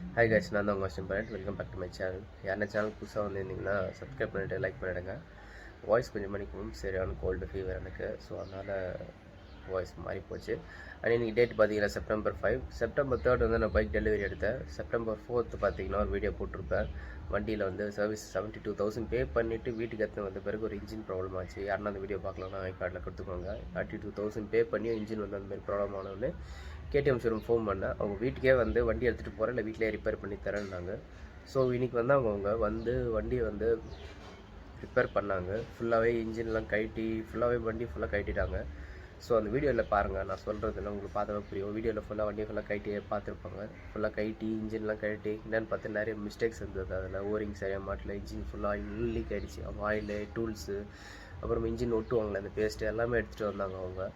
Hi guys, நான் தான் உங்கள் Simran. Welcome back to my channel. யாருன்னா சேனல் புதுசாக வந்திருந்தீங்கன்னா சப்ஸ்கிரைப் பண்ணிவிட்டு லைக் பண்ணிவிடுங்க. வாய்ஸ் கொஞ்சம் மணிக்கும் சரியான கோல்டு ஃபீவர் எனக்கு, ஸோ அதனால் வாய்ஸ் மாறி போச்சு. அண்ட் இன்றைக்கி டேட் பார்த்தீங்கன்னா September 5. September 3 வந்து நான் பைக் டெலிவரி எடுத்தேன். September 4 பார்த்தீங்கன்னா ஒரு வீடியோ போட்டிருப்பேன். வண்டியில் வந்து சர்வீஸ் 72,000 பே பண்ணிவிட்டு வீட்டுக்கு எடுத்து வந்த பிறகு ஒரு இன்ஜின் ப்ராப்ளம் ஆச்சு. யாருன்னா அந்த வீடியோ பார்க்கலாம்னா ஐகார்டில் கொடுத்துக்கோங்க. 32,000 பே பண்ணி இன்ஜின் வந்து அந்தமாதிரி ப்ராப்ளம் ஆனோடனே KTM ஷோரூம் ஃபோன் பண்ணேன். அவங்க வீட்டுக்கே வந்து வண்டி எடுத்துகிட்டு போகிறேன், இல்லை வீட்டிலே ரிப்பேர் பண்ணி தரேன்னாங்க. ஸோ இன்றைக்கி வந்து அவங்க வந்து வண்டியை வந்து ரிப்பேர் பண்ணாங்க. ஃபுல்லாகவே இன்ஜின்லாம் கழட்டி வண்டி ஃபுல்லாக கழட்டிட்டாங்க. ஸோ அந்த வீடியோவில் பாருங்கள், நான் சொல்கிறதுல உங்களுக்கு பார்த்தாவே புரியும். வீடியோவில் ஃபுல்லாக வண்டியை ஃபுல்லாக கழட்டி பார்த்துருப்பாங்க. ஃபுல்லாக கழட்டி இன்ஜின்லாம் கழட்டி என்னென்னு பார்த்து நிறைய மிஸ்டேக்ஸ் இருந்தது. அதில் ஓரிங் சரியாக மாட்டல, இன்ஜின் ஃபுல்லாக லீக் ஆகிடுச்சு. அவங்க ஆயிலு, டூல்ஸு, அப்புறம் இன்ஜின் ஒட்டுவாங்களே அந்த பேஸ்ட்டு எல்லாமே எடுத்துகிட்டு வந்தாங்க அவங்க.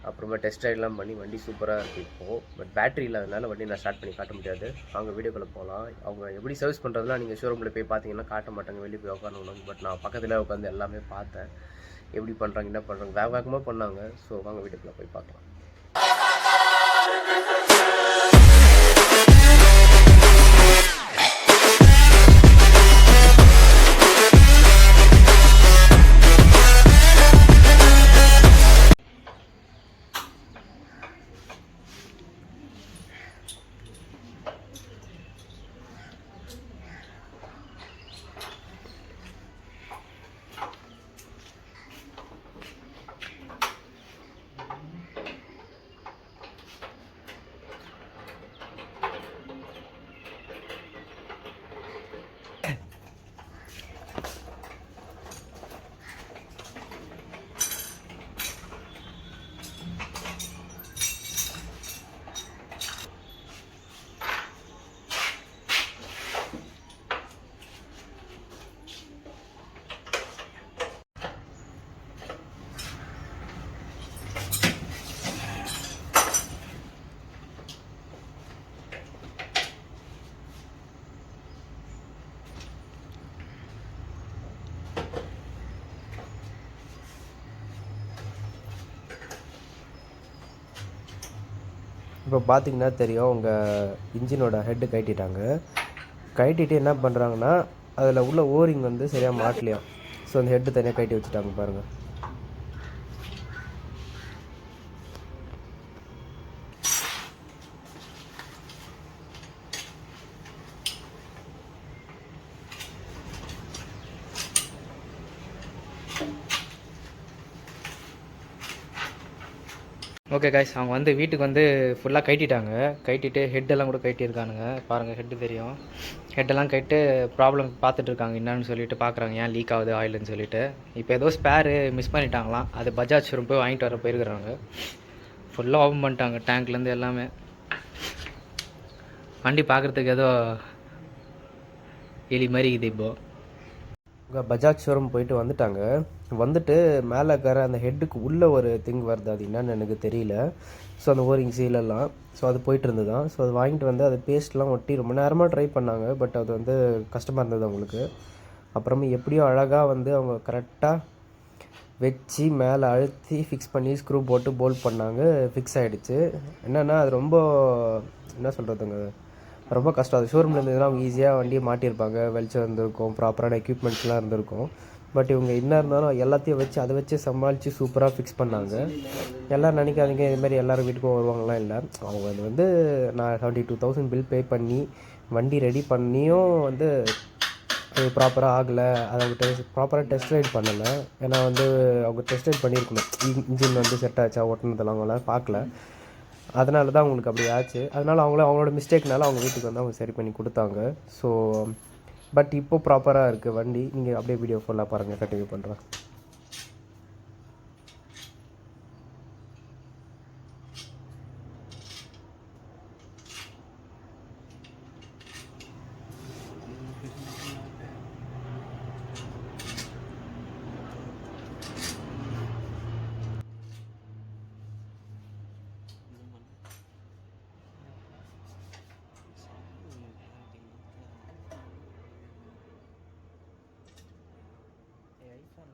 அப்புறமா டெஸ்ட் ரைட்லாம் பண்ணி வண்டி சூப்பராக இருக்குது இப்போது. பட் பேட்டரி இல்லாதனால வண்டி நான் ஸ்டார்ட் பண்ணி காட்ட முடியாது. அவங்க வீடியோக்குள்ளே போகலாம். அவங்க எப்படி சர்வீஸ் பண்ணுறதுலாம் நீங்கள் ஷோரூமில் போய் பார்த்தீங்கன்னா காட்ட மாட்டாங்க, வெளியே போய் உட்காந்துக்கணும். பட் நான் பக்கத்தில் உட்காந்து எல்லாமே பார்த்தேன், எப்படி பண்ணுறாங்க, என்ன பண்ணுறாங்க, வேகமாக பண்ணாங்க. ஸோ வாங்க வீடியோக்குள்ளே போய் பார்க்கலாம். இப்போ பார்த்தீங்கன்னா தெரியும், உங்கள் இன்ஜினோட ஹெட்டு கழட்டிட்டு என்ன பண்ணுறாங்கன்னா அதில் உள்ள ஓரிங் வந்து சரியாக மாட்டலையாம். ஸோ அந்த ஹெட்டு தனியாக கழட்டி வச்சுட்டாங்க பாருங்கள். ஓகே காய்ஸ், அவங்க வந்து வீட்டுக்கு வந்து ஃபுல்லாக கழட்டிட்டு ஹெட்டெல்லாம் கூட கழட்டியிருக்கானுங்க. பாருங்கள், ஹெட்டு தெரியும். ஹெட்டெல்லாம் கழட்டு ப்ராப்ளம் பார்த்துட்ருக்காங்க, என்னன்னு சொல்லிட்டு பார்க்குறாங்க, ஏன் லீக் ஆகுது ஆயிலுன்னு சொல்லிட்டு. இப்போ ஏதோ ஸ்பேரு மிஸ் பண்ணிட்டாங்களாம், அது பஜாஜ் ஷோரூம் போய் வாங்கிட்டு வர போயிருக்கிறாங்க. ஃபுல்லாக ஓப்பன் பண்ணிட்டாங்க, டேங்க்லேருந்து எல்லாமே. வண்டி பார்க்குறதுக்கு ஏதோ எலி மாதிரி இது. இப்போது பஜாஜ் ஷோரூம் போயிட்டு வந்துட்டு மேலே இருக்கிற அந்த ஹெட்டுக்கு உள்ளே ஒரு திங் வருது, அது என்னன்னு எனக்கு தெரியல. ஸோ அந்த ஓரிங் சீலெல்லாம், ஸோ அது போயிட்டு இருந்துதான். ஸோ அது வாங்கிட்டு வந்து அது பேஸ்ட்லாம் ஒட்டி ரொம்ப நேரமாக ட்ரை பண்ணாங்க. பட் அது வந்து கஷ்டமாக இருந்தது அவங்களுக்கு. அப்புறமா எப்படியோ அழகாக வந்து அவங்க கரெக்டாக வச்சு மேலே அழுத்தி ஃபிக்ஸ் பண்ணி ஸ்க்ரூ போட்டு போல்ட் பண்ணாங்க. ஃபிக்ஸ் ஆகிடுச்சு. என்னென்னா அது ரொம்ப என்ன சொல்கிறதுங்க, ரொம்ப கஷ்டம். அது ஷோரூமில் இருந்ததுன்னா அவங்க ஈஸியாக வண்டியை மாட்டியிருப்பாங்க, வெளிச்சம் இருந்திருக்கும், ப்ராப்பரான எக்யூப்மெண்ட்ஸ்லாம் இருந்திருக்கும். பட் இவங்க என்ன இருந்தாலும் எல்லாத்தையும் அதை வச்சு சமாளித்து சூப்பராக ஃபிக்ஸ் பண்ணாங்க. எல்லோரும் நினைக்காதீங்க இதுமாதிரி எல்லோரும் வீட்டுக்கும் வருவாங்களாம் இல்லை. அவங்க அது வந்து நான் 72,000 பில் பே பண்ணி வண்டி ரெடி பண்ணியும் வந்து அது ப்ராப்பராக ஆகலை. அதை அவங்க ப்ராப்பராக டெஸ்ட் ரைட் பண்ணலை. ஏன்னா வந்து அவங்க டெஸ்ட் ரைட் பண்ணியிருக்கணும், இன்ஜின் வந்து செட் ஆச்சா ஓட்டுனதெல்லாம் அவங்களாம் பார்க்கல. அதனால தான் அவங்களுக்கு அப்படி ஆச்சு. அதனால் அவங்களோட மிஸ்டேக்னால அவங்க வீட்டுக்கு வந்து அவங்க சரி பண்ணி கொடுத்தாங்க. ஸோ பட் இப்போ ப்ராப்பராக இருக்குது வண்டி. நீங்கள் அப்படியே வீடியோ ஃபுல்லாக பாருங்கள், கண்டினியூ பண்ணுறேன். iPhone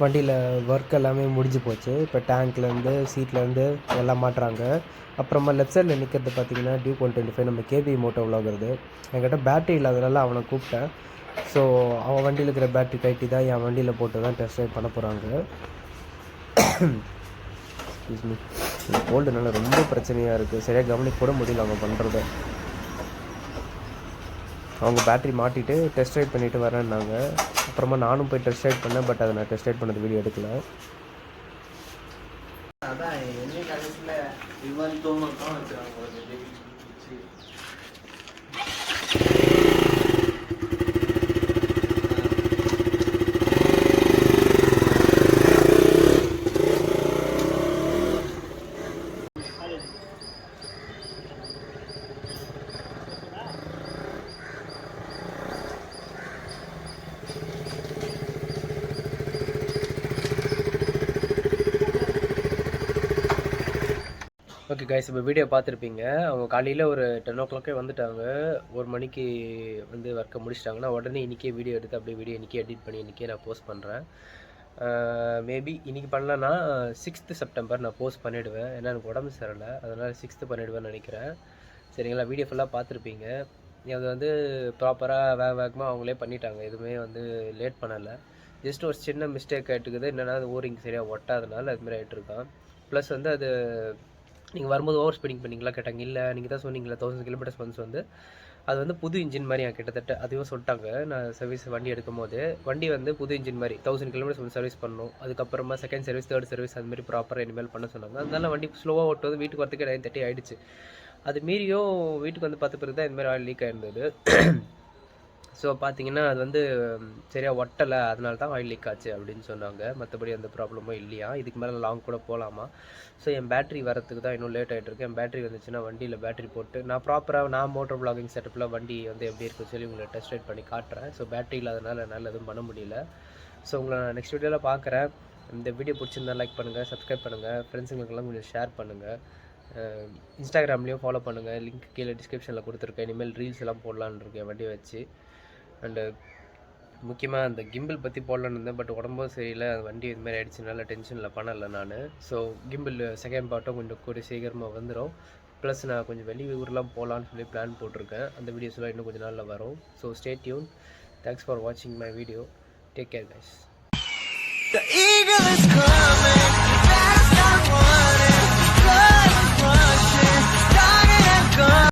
வண்டியில் ஒர்க் எல்லாமே முடிஞ்சு போச்சு. இப்போ டேங்க்லேருந்து சீட்லேருந்து எல்லாம் மாட்டுறாங்க. அப்புறமா லெஃப்ட் சைடில் நிற்கிறது பார்த்தீங்கன்னா டியூக் 125 நம்ம கேபி மோட்டோ விலாகிறது. என்கிட்ட பேட்டரி இல்லாதனால அவனை கூப்பிட்டேன். ஸோ அவன் வண்டியில் இருக்கிற பேட்டரி கட்டி தான் என் வண்டியில் போட்டு தான் டெஸ்ட் ரைட் பண்ண போகிறாங்க. எக்ஸ்கியூஸ் மீ, இந்த கோல்டுனால ரொம்ப பிரச்சனையாக இருக்குது. சரியாக கவனிக்க கூட முடியல அவங்க பண்ணுறத. அவங்க பேட்டரி மாட்டிட்டு டெஸ்ட் ரைட் பண்ணிவிட்டு வரேன்னாங்க. அப்புறமா நானும் போய் டெஸ்ட் ரைட் பண்ணேன். பட் அதை நான் டெஸ்ட் ரைட் பண்ணது வீடியோ எடுக்கல. அதான் என்ன கடைசியில் இவன் தோணும் தான் ஓகே கைஸ், இப்போ வீடியோ பார்த்துருப்பீங்க. அவங்க காலையில் ஒரு 10 o'clock வந்துட்டாங்க. 1 மணிக்கு வந்து ஒர்க்கை முடிச்சிட்டாங்கன்னா உடனே இன்றைக்கே வீடியோ எடுத்து அப்படியே வீடியோ இன்றைக்கே எடிட் பண்ணி இன்றைக்கே நான் போஸ்ட் பண்ணுறேன். மேபி இன்றைக்கி பண்ணலன்னா 6th September நான் போஸ்ட் பண்ணிவிடுவேன். ஏன்னா எனக்கு உடம்பு சரியில்லை, அதனால் 6th பண்ணிவிடுவேன்னு நினைக்கிறேன். சரிங்களா? வீடியோ ஃபுல்லாக பார்த்துருப்பீங்க. அது வந்து ப்ராப்பராக வேகமாக அவங்களே பண்ணிட்டாங்க. எதுவுமே வந்து லேட் பண்ணலை. ஜஸ்ட் ஒரு சின்ன மிஸ்டேக் ஆகிட்டுருக்குது. என்னென்னா அது ஓரிங் சரியாக ஒட்டாதனால அதுமாதிரி ஆகிட்டுருக்கான். ப்ளஸ் வந்து அது நீங்கள் வரும்போது ஓவர் ஸ்பீடிங் பண்ணிங்களா கேட்டாங்க. இல்லை, நீங்கள் தான் சொன்னீங்களா 1000 kilometers ஒன்ஸ் வந்து அது வந்து புது இன்ஜின் மாதிரி கிட்டத்தட்ட அதுவும் சொல்லிட்டாங்க. நான் சர்வீஸ் வண்டி எடுக்கும் போது வண்டி வந்து புது இன்ஜின் மாதிரி 1000 kilometers வந்து சர்வீஸ் பண்ணணும். அதுக்கப்புறமா செகண்ட் சர்வீஸ், தேர்ட் சர்வீஸ் அதுமாதிரி ப்ராப்பராக இனிமேல் பண்ண சொன்னாங்க. அதனால வண்டி ஸ்லோவாக ஓட்டுவது வீட்டுக்கு வரத்துக்கு 9:30 ஆகிடுச்சு. அது மீறியும் வீட்டுக்கு வந்து பார்த்த பிறகு தான் இந்தமாதிரி ஆயில் லீக் ஆகிருந்தது. ஸோ பார்த்தீங்கன்னா அது வந்து சரியாக ஒட்டலை, அதனால தான் ஆயில் லீக் ஆச்சு அப்படின்னு சொன்னாங்க. மற்றபடி எந்த ப்ராப்ளமும் இல்லையா. இதுக்கு மேலே லாங் கூட போகலாமா. ஸோ என் பேட்டரி வரத்துக்கு தான் இன்னும் லேட் ஆகிட்டுருக்கு. என் பேட்டரி வந்துச்சுன்னா வண்டியில் பேட்டரி போட்டு நான் ப்ராப்பராக நான் மோட்டர் விளாகிங் செட்டப்பில் வண்டி வந்து எப்படி இருக்குன்னு சொல்லி உங்களை டெஸ்ட் ரைட் பண்ணி காட்டுறேன். ஸோ பேட்டரி இல்லாதனால என்னால் எதுவும் பண்ண முடியல. ஸோ உங்களை நான் நெக்ஸ்ட் வீடியோவில் பார்க்குறேன். இந்த வீடியோ பிடிச்சிருந்தா லைக் பண்ணுங்கள், சப்ஸ்கிரைப் பண்ணுங்கள், ஃப்ரெண்ட்ஸுங்களுக்கெல்லாம் கொஞ்சம் ஷேர் பண்ணுங்கள். இன்ஸ்டாகிராம்லேயும் ஃபாலோ பண்ணுங்கள். லிங்க் கீழே டிஸ்கிரிப்ஷனில் கொடுத்துருக்கேன். இனிமேல் ரீல்ஸ் எல்லாம் போடலான்னு இருக்கேன் வண்டியை வச்சு. அண்டு முக்கியமாக அந்த கிம்பிள் பற்றி போடலான்னு இருந்தேன். பட் உடம்பும் சரியில்லை, அது வண்டி இதுமாதிரி ஆகிடுச்சுனால டென்ஷனில் பண்ணலை நான். ஸோ கிம்பிள் செகண்ட் பார்ட்டும் கொஞ்சம் கூட சீக்கிரமாக வந்துடும். ப்ளஸ் நான் கொஞ்சம் வெளியூர்லாம் போகலான்னு சொல்லி பிளான் போட்டிருக்கேன். அந்த வீடியோஸ்லாம் இன்னும் கொஞ்சம் நாளில் வரும். So stay tune. Thanks for வாட்சிங் my video. Take care guys.